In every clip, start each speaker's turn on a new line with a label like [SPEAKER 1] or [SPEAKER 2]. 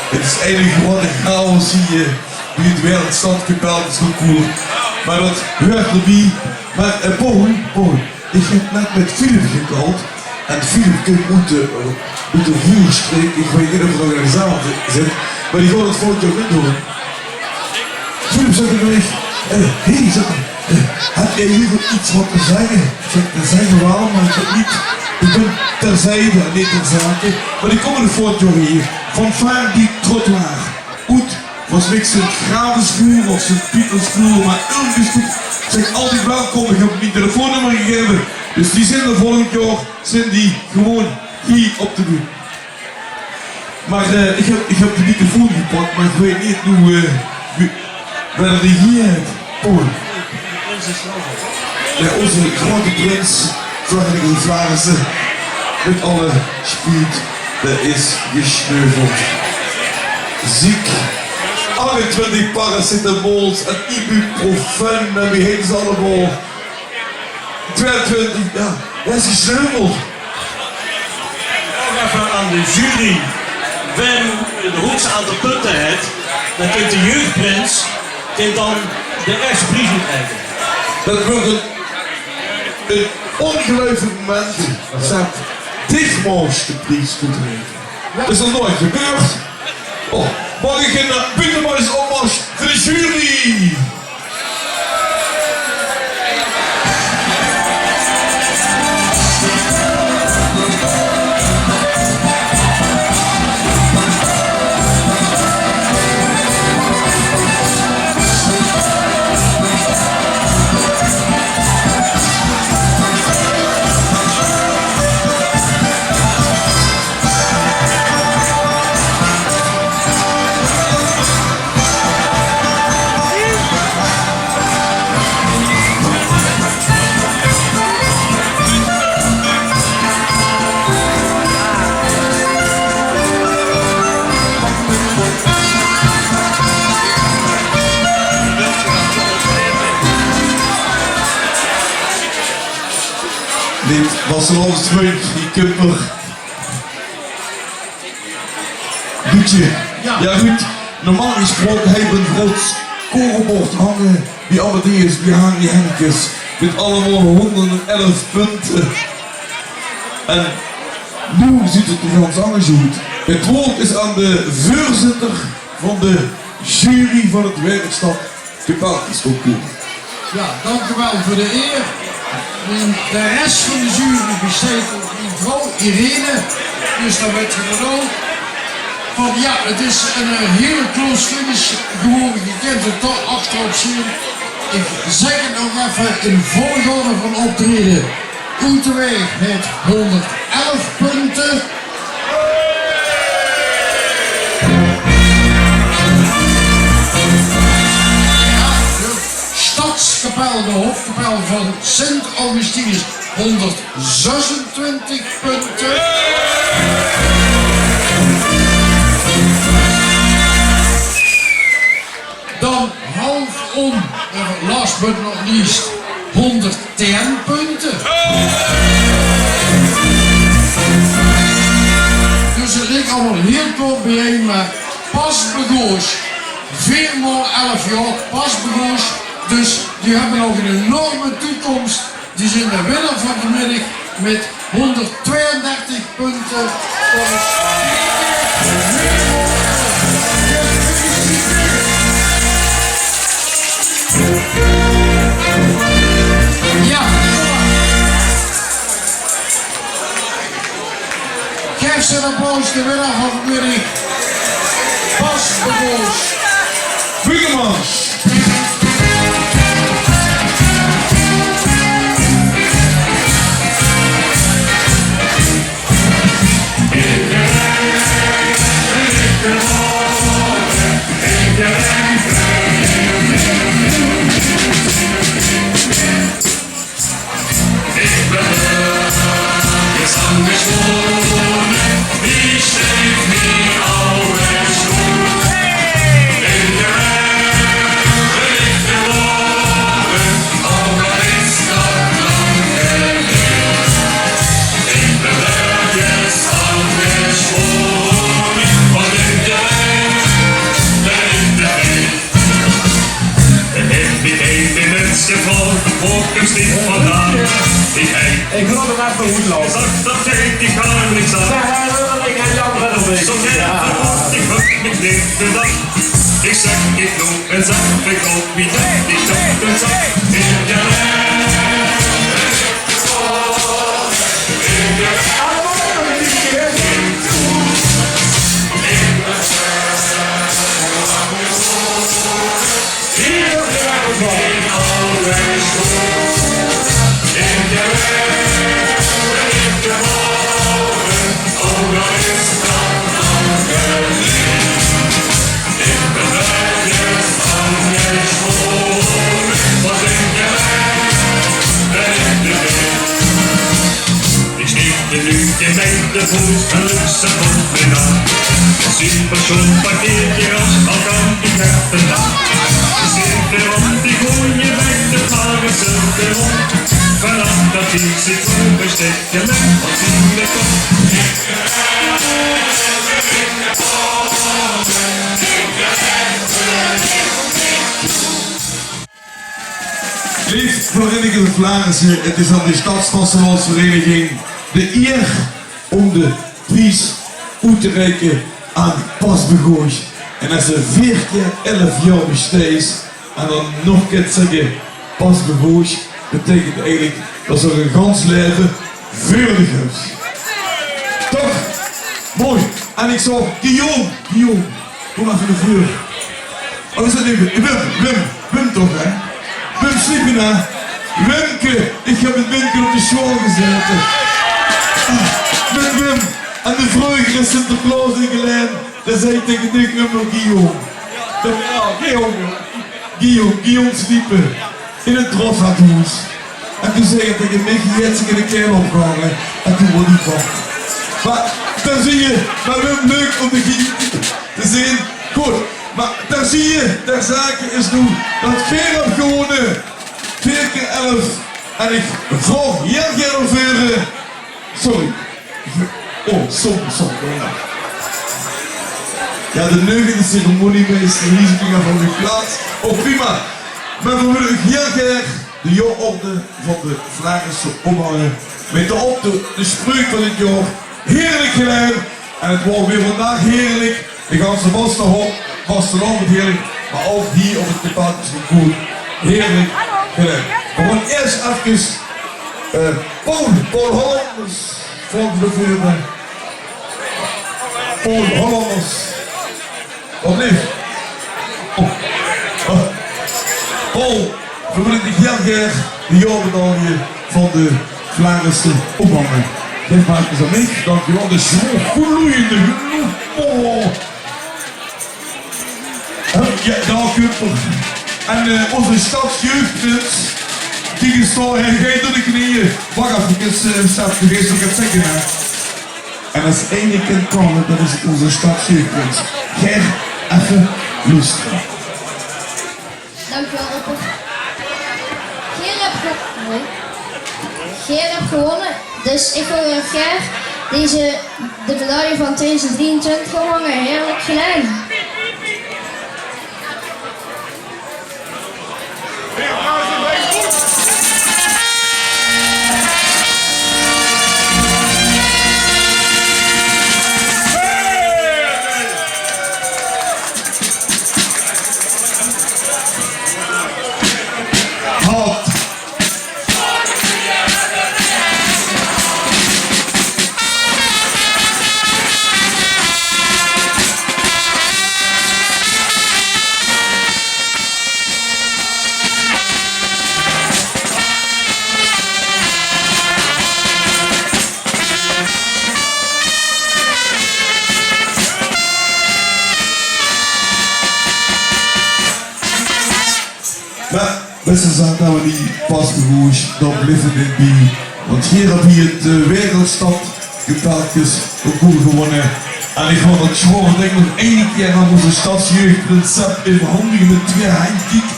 [SPEAKER 1] het is eigenlijk gewoon een chaos hier. Wie het wereld standkapel, dat is wel cool. Maar dat hoort erbij. Maar Paul, ik heb net met Philip gekald. En Philip moet de vuur spreken. Ik weet niet of er nog in de zaal zit. Maar die gaat het volgende jaar niet doen. Philip zegt tegen mij, hey, heb jij hier iets wat te zeggen? Ik zeg, te zeggen wel, maar ik heb niet. Ik ben terzijde en niet ter zake. Maar die komen de foto hier. Van waar die trottoir. Goed, was niks in het Gravensvuur of Sint-Pietersvuur, maar ergens goed. Ik zeg altijd welkom, ik heb mijn telefoonnummer gegeven. Dus die zijn er volgend jaar, zijn die gewoon hier op te doen. Maar ik heb de microfoon gepakt, maar ik weet niet hoe, waar die hier heeft. Paul. Ja, onze grote prins, Frederik Vlaarsen, met alle speed, dat is gesneuveld. Ziek. 28 paracetamols en ibuprofen en wie heet ze allemaal? 22, ja, dat is gesneuveld.
[SPEAKER 2] Nog even aan de jury. Wenn de hoogste aantal punten heeft, dan kunt de jeugdprins dan de eerste prijs krijgen.
[SPEAKER 1] Dat wordt een ongelooflijk moment. Zet dichtmans de prijs goed geven. Dat is nog nooit gebeurd. Oh, mag ik een Pietermans opmars voor de jury? Dit was ons tweet, die kumper. Doetje. Ja goed, normaal gesproken hebben we een groot scorebord hangen. Die Amadeus, die hangen die Hennekes. Met allemaal 111 punten. En nu ziet het er ganz anders uit. Het woord is aan de voorzitter van de jury van het Werkstad Kapelkensconcours.
[SPEAKER 3] Ja, dank u wel voor de eer. De rest van de jury besteedt op mevrouw Irene. Dus daar weet je het ook. Van ja, het is een hele close finish geworden. Je kunt het toch achterop zien. Ik zeg het nog even in volgorde van optreden. Oeterweg heeft 111 punten. Stadskapel, de hoofdkapel van Sint Augustinus, 126 punten. Dan half om, last but not least, 110 punten. Dus het ligt allemaal heel kort bijeen, maar pas begoos. 4 maal 11 jaar, pas begoos. Dus die hebben nog een enorme toekomst. Die zijn de winnaar van vanmiddag met 132 punten. Ja. Geef ze een applaus, de winnaar van vanmiddag. Bas de Boos.
[SPEAKER 1] Pietermans.
[SPEAKER 4] je volgens niet vandaan.
[SPEAKER 5] Ik wil er even goed lopen.
[SPEAKER 4] Dat geeft die gaan niks aan.
[SPEAKER 5] Ik ga jou wel een beetje.
[SPEAKER 4] Zo net ik heb niet licht gedacht. Ik zeg ik doe en zeg ik ook wie dat ik doe en zeg in je je bent de voet en luxe voet gedaan. Superschoon parkeert je als al kan ik heb gedaan. Je zit weer op die goeie weg, de varen zullen weer om. Vanaf dat hij zich oversteekt, je bent wat in de kop.
[SPEAKER 1] Lief Vereniging Vlaanderen, het is aan de Stadsconservatoriumsvereniging de eer om de prijs uit te reiken aan Pasbegoos. En als ze 4 keer 11 jaar besteedt en dan nog een keer zeggen Pasbegoos, betekent eigenlijk dat ze een gans leven vurig is. Toch? Mooi. En ik zou Guillaume, kom even naar vuur. Wat is dat nu? Wim toch hè? Wim Slipina, Wimke, ik heb met Wimke op de show gezeten. Met Wim en de vreugde is Sinterklaas in Gelijn. Dan zei ik tegen Dick nummer Guillaume. Guillaume sliepen in het Drossaathuis. En toen zei ik tegen Mickey, jetzt in de keel opgehangen. En toen word ik bang. Maar dan zie je, maar Wim leuk om de Guillaume te zien. Goed. Maar daar zie je, ter zake is nu dat Veer heb gewonnen. 4 keer 11. En ik vraag heel graag over. Sorry. Oh, sorry. Ja, de neugende ceremoniemeester Liesebinga van uw plaats. Oh, prima. Maar we willen heel graag de jaarorde van de Vlaamse omhangen. Met de spreuk van het jaar. Heerlijk gedaan. En het wordt weer vandaag heerlijk. De ganse vasteland heerlijk, maar ook hier op het debat is het goed. Heerlijk gedaan. We gaan eerst even Paul Hollanders volgens de vuurder. Paul Hollanders. Wat lief. Paul, we willen dich heel graag de jaarmedaille van de Vlaamse ophangen. Geef maar eens aan mij, dankjewel. De gloeiende genoeg. Oh. Ja, dank u. En onze stadsjeugdprins, die is zo, hij gaat door de knieën. Wacht even, staat vergeet nog het zeggen. Hè. En als één kind kan, dan is het onze stadsjeugdprins. Ger, even luisteren.
[SPEAKER 6] Dankjewel, Opper. Geer heb gewonnen, dus ik wil heel graag de medaille van 2023 gewonnen. Heerlijk gedaan.
[SPEAKER 1] Maar beste zaak dat we die Pasbegoos, dat blijven in die. Want hier heb je het wereldstad getaaltjes ook goed gewonnen. En ik ga dat gewoon denk nog één keer aan onze stadsjeugdprins in handen met 2 handjes.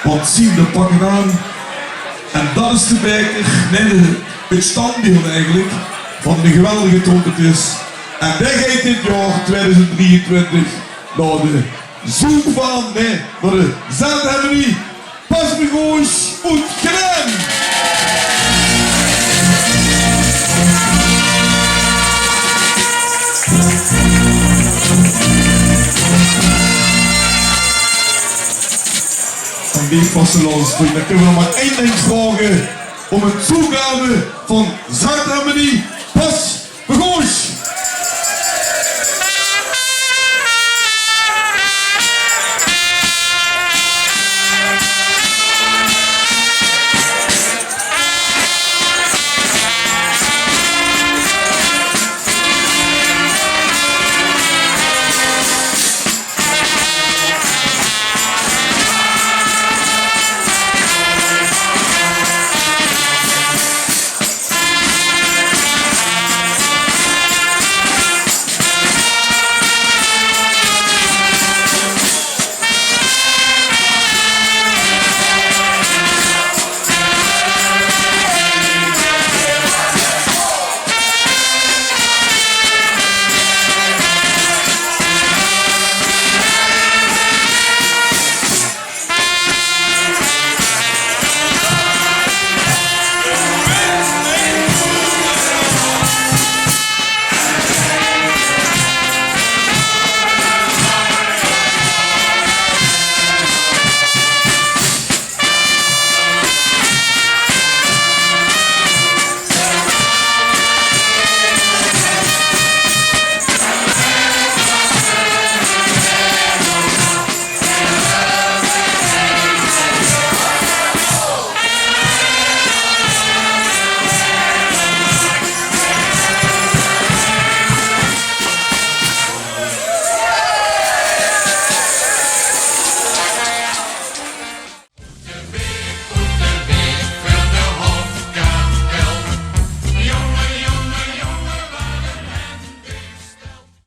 [SPEAKER 1] Want zie dat pakken aan. En dat is de beker, nee, het standbeeld eigenlijk, van de geweldige trompetist. En daar gaat dit jaar 2023 naar de zoekbaan, nee, naar de Zuid-Harmonie. Pasbegoos. goed gedaan! En die vastelandsvrienden, dan kunnen we nog maar één ding vragen om het toegave van Zuid-Harmonie pas begonnen.